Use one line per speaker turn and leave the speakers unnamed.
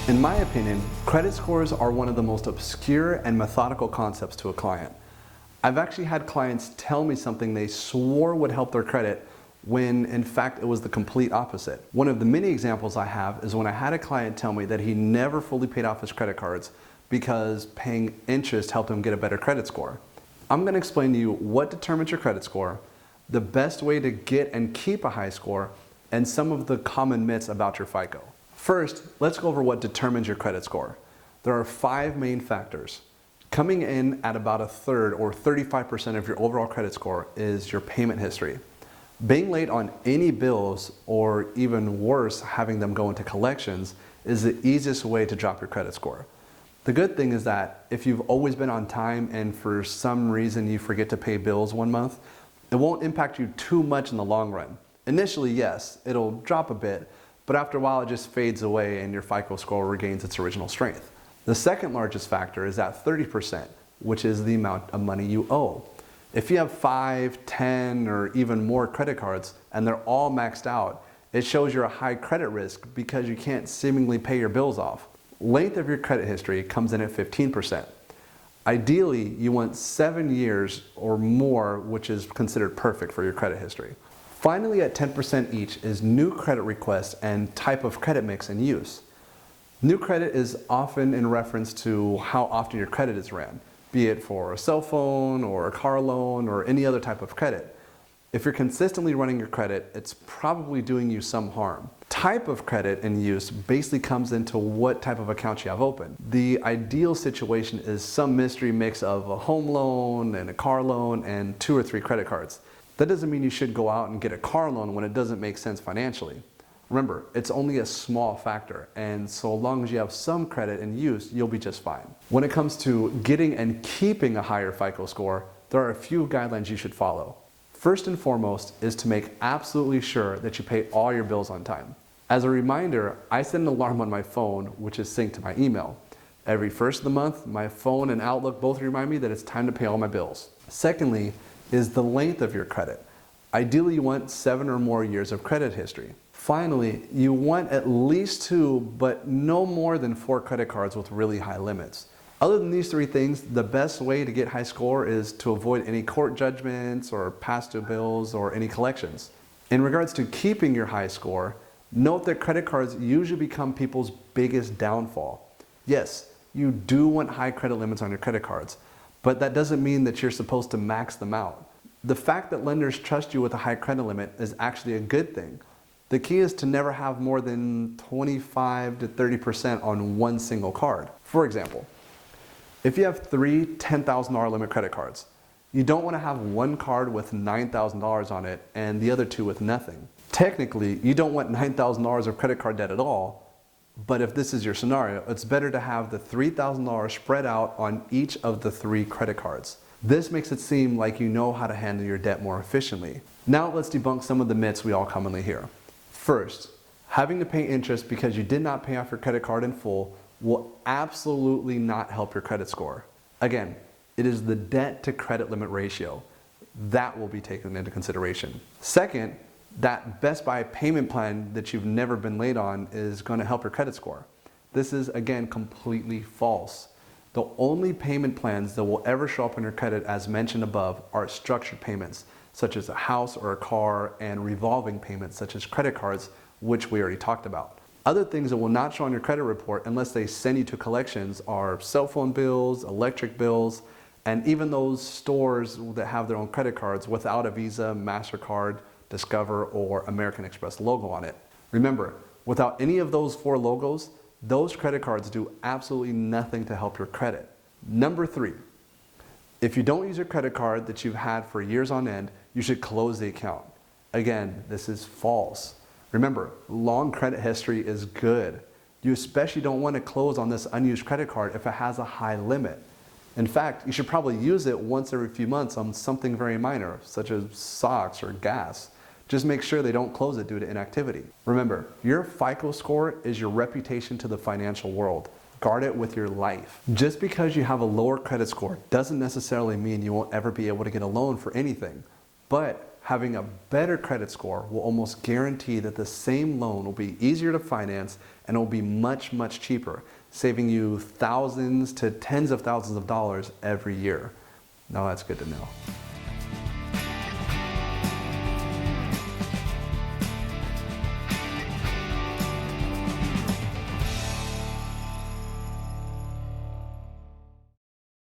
In my opinion, credit scores are one of the most obscure and methodical concepts to a client. I've actually had clients tell me something they swore would help their credit when in fact it was the complete opposite. One of the many examples I have is when I had a client tell me that he never fully paid off his credit cards because paying interest helped him get a better credit score. I'm going to explain to you what determines your credit score, the best way to get and keep a high score, and some of the common myths about your FICO. First, let's go over what determines your credit score. There are 5 main factors. Coming in at about a third or 35% of your overall credit score is your payment history. Being late on any bills, or even worse, having them go into collections, is the easiest way to drop your credit score. The good thing is that if you've always been on time and for some reason you forget to pay bills one month, it won't impact you too much in the long run. Initially, yes, it'll drop a bit, but after a while it just fades away and your FICO score regains its original strength. The second largest factor is at 30%, which is the amount of money you owe. If you have 5, 10, or even more credit cards and they're all maxed out, it shows you're a high credit risk because you can't seemingly pay your bills off. Length of your credit history comes in at 15%. Ideally, you want 7 years or more, which is considered perfect for your credit history. Finally, at 10% each is new credit requests and type of credit mix in use. New credit is often in reference to how often your credit is ran, be it for a cell phone or a car loan or any other type of credit. If you're consistently running your credit, it's probably doing you some harm. Type of credit in use basically comes into what type of account you have open. The ideal situation is some mystery mix of a home loan and a car loan and 2 or 3 credit cards. That doesn't mean you should go out and get a car loan when it doesn't make sense financially. Remember, it's only a small factor, and so long as you have some credit in use, you'll be just fine. When it comes to getting and keeping a higher FICO score, there are a few guidelines you should follow. First and foremost is to make absolutely sure that you pay all your bills on time. As a reminder, I set an alarm on my phone, which is synced to my email. Every first of the month, my phone and Outlook both remind me that it's time to pay all my bills. Secondly, is the length of your credit. Ideally, you want 7 or more years of credit history. Finally, you want at least 2, but no more than 4 credit cards with really high limits. Other than these 3 things, the best way to get high score is to avoid any court judgments or past due bills or any collections. In regards to keeping your high score, note that credit cards usually become people's biggest downfall. Yes, you do want high credit limits on your credit cards, but that doesn't mean that you're supposed to max them out. The fact that lenders trust you with a high credit limit is actually a good thing. The key is to never have more than 25 to 30% on one single card. For example, if you have 3 $10,000 limit credit cards, you don't want to have one card with $9,000 on it and the other 2 with nothing. Technically, you don't want $9,000 of credit card debt at all, but if this is your scenario, it's better to have the $3,000 spread out on each of the 3 credit cards. This makes it seem like you know how to handle your debt more efficiently. Now let's debunk some of the myths we all commonly hear. First, having to pay interest because you did not pay off your credit card in full will absolutely not help your credit score. Again, it is the debt to credit limit ratio. That will be taken into consideration. Second, that Best Buy payment plan that you've never been late on is going to help your credit score. This is, again, completely false. The only payment plans that will ever show up on your credit, as mentioned above, are structured payments, such as a house or a car, and revolving payments, such as credit cards, which we already talked about. Other things that will not show on your credit report unless they send you to collections are cell phone bills, electric bills, and even those stores that have their own credit cards without a Visa, MasterCard, Discover, or American Express logo on it. Remember, without any of those 4 logos, those credit cards do absolutely nothing to help your credit. Number 3, if you don't use your credit card that you've had for years on end, you should close the account. Again, this is false. Remember, long credit history is good. You especially don't want to close on this unused credit card if it has a high limit. In fact, you should probably use it once every few months on something very minor, such as socks or gas. Just make sure they don't close it due to inactivity. Remember, your FICO score is your reputation to the financial world. Guard it with your life. Just because you have a lower credit score doesn't necessarily mean you won't ever be able to get a loan for anything. But having a better credit score will almost guarantee that the same loan will be easier to finance and it will be much, much cheaper, saving you thousands to tens of thousands of dollars every year. Now that's good to know.